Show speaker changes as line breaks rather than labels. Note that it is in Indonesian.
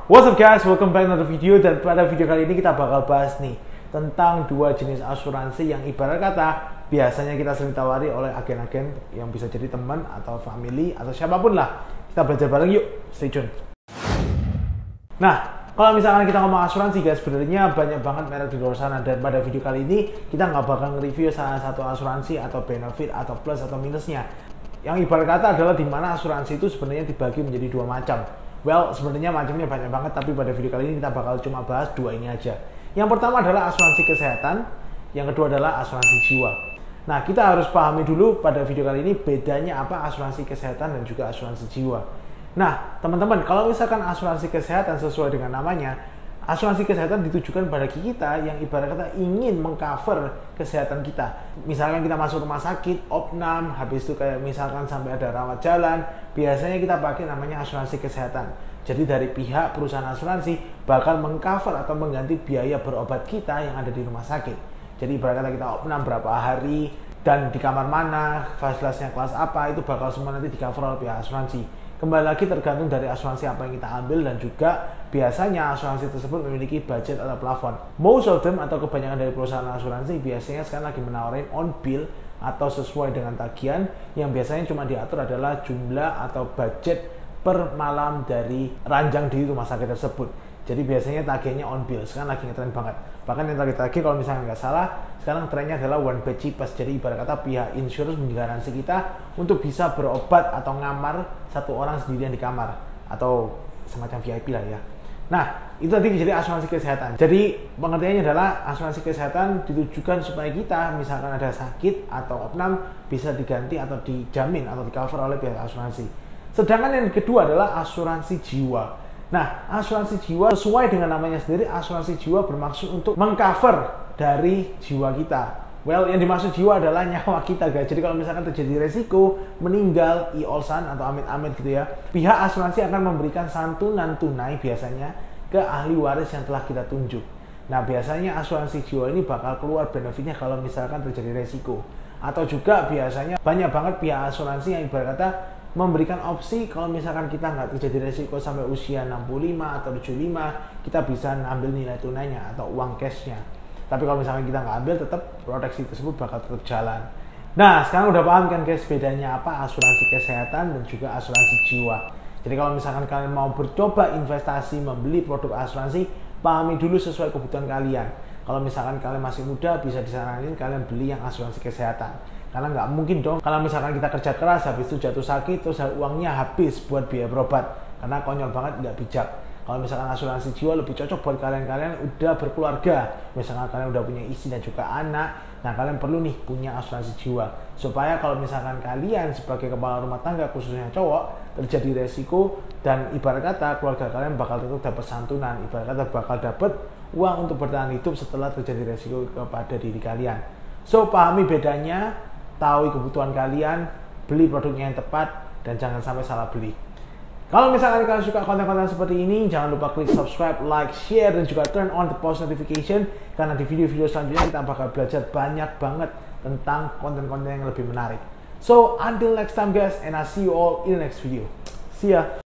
What's up guys, welcome back to another video. Dan pada video kali ini kita bakal bahas nih tentang dua jenis asuransi yang ibarat kata biasanya kita sering tawari oleh agen-agen yang bisa jadi teman atau family atau siapapun lah. Kita belajar bareng yuk, stay tune. Nah, kalau misalkan kita ngomong asuransi guys, sebenarnya banyak banget merek di luar sana. Dan pada video kali ini kita nggak bakal nge-review salah satu asuransi atau benefit atau plus atau minusnya. Yang ibarat kata adalah dimana asuransi itu sebenarnya dibagi menjadi dua macam. Well, sebenarnya macamnya banyak banget, tapi pada video kali ini kita bakal cuma bahas dua ini aja. Yang pertama adalah asuransi kesehatan, yang kedua adalah asuransi jiwa. Nah, kita harus pahami dulu pada video kali ini bedanya apa asuransi kesehatan dan juga asuransi jiwa. Nah, teman-teman, kalau misalkan asuransi kesehatan sesuai dengan namanya, asuransi kesehatan ditujukan pada kita yang ibarat kata ingin mengcover kesehatan kita. Misalkan kita masuk rumah sakit, opnam, habis itu kayak misalkan sampai ada rawat jalan, biasanya kita pakai namanya asuransi kesehatan. Jadi dari pihak perusahaan asuransi bakal mengcover atau mengganti biaya berobat kita yang ada di rumah sakit. Jadi ibarat kata kita opnam berapa hari dan di kamar mana, fasilitasnya kelas apa, itu bakal semua nanti di-cover oleh pihak asuransi. Kembali lagi tergantung dari asuransi apa yang kita ambil dan juga biasanya asuransi tersebut memiliki budget atau plafon. Most of them atau kebanyakan dari perusahaan asuransi biasanya sekarang lagi menawarin on bill atau sesuai dengan tagihan yang biasanya cuma diatur adalah jumlah atau budget per malam dari ranjang di rumah sakit tersebut. Jadi biasanya tagihannya on bill, sekarang lagi ngetren banget. Bahkan yang tadi kalau misalnya nggak salah, sekarang trennya adalah one bed cheapest. Jadi ibarat kata pihak insurance menggaransi kita untuk bisa berobat atau ngamar satu orang sendirian di kamar. Atau semacam VIP lah ya. Nah, itu tadi jadi asuransi kesehatan. Jadi pengertiannya adalah asuransi kesehatan ditujukan supaya kita misalkan ada sakit atau opnam bisa diganti atau dijamin atau di-cover oleh pihak asuransi. Sedangkan yang kedua adalah asuransi jiwa. Nah, asuransi jiwa sesuai dengan namanya sendiri, asuransi jiwa bermaksud untuk mengcover dari jiwa kita. Well, yang dimaksud jiwa adalah nyawa kita guys. Jadi kalau misalkan terjadi resiko meninggal, iolsan atau amit-amit gitu ya, pihak asuransi akan memberikan santunan tunai biasanya ke ahli waris yang telah kita tunjuk. Nah, biasanya asuransi jiwa ini bakal keluar benefitnya kalau misalkan terjadi resiko. Atau juga biasanya banyak banget pihak asuransi yang ibarat kata memberikan opsi kalau misalkan kita nggak terjadi resiko sampai usia 65 atau 75, kita bisa ambil nilai tunainya atau uang cashnya. Tapi kalau misalkan kita nggak ambil, tetap proteksi tersebut bakal tetap jalan. Nah, sekarang udah paham kan guys bedanya apa asuransi kesehatan dan juga asuransi jiwa. Jadi kalau misalkan kalian mau bercoba investasi membeli produk asuransi, pahami dulu sesuai kebutuhan kalian. Kalau misalkan kalian masih muda, bisa disaranin kalian beli yang asuransi kesehatan. Karena nggak mungkin dong kalau misalkan kita kerja keras habis itu jatuh sakit terus uangnya habis buat biaya berobat, karena konyol banget, nggak bijak. Kalau misalkan asuransi jiwa lebih cocok buat kalian udah berkeluarga, misalkan kalian udah punya istri dan juga anak, nah kalian perlu nih punya asuransi jiwa supaya kalau misalkan kalian sebagai kepala rumah tangga khususnya cowok terjadi resiko dan ibarat kata keluarga kalian bakal tetap dapat santunan, ibarat kata bakal dapat uang untuk bertahan hidup setelah terjadi resiko kepada diri kalian. So pahami bedanya, tahu kebutuhan kalian, beli produknya yang tepat, dan jangan sampai salah beli. Kalau misalkan kalian suka konten-konten seperti ini, jangan lupa klik subscribe, like, share, dan juga turn on the post notification, karena di video-video selanjutnya kita bakal belajar banyak banget tentang konten-konten yang lebih menarik. So, until next time guys, and I'll see you all in the next video. See ya!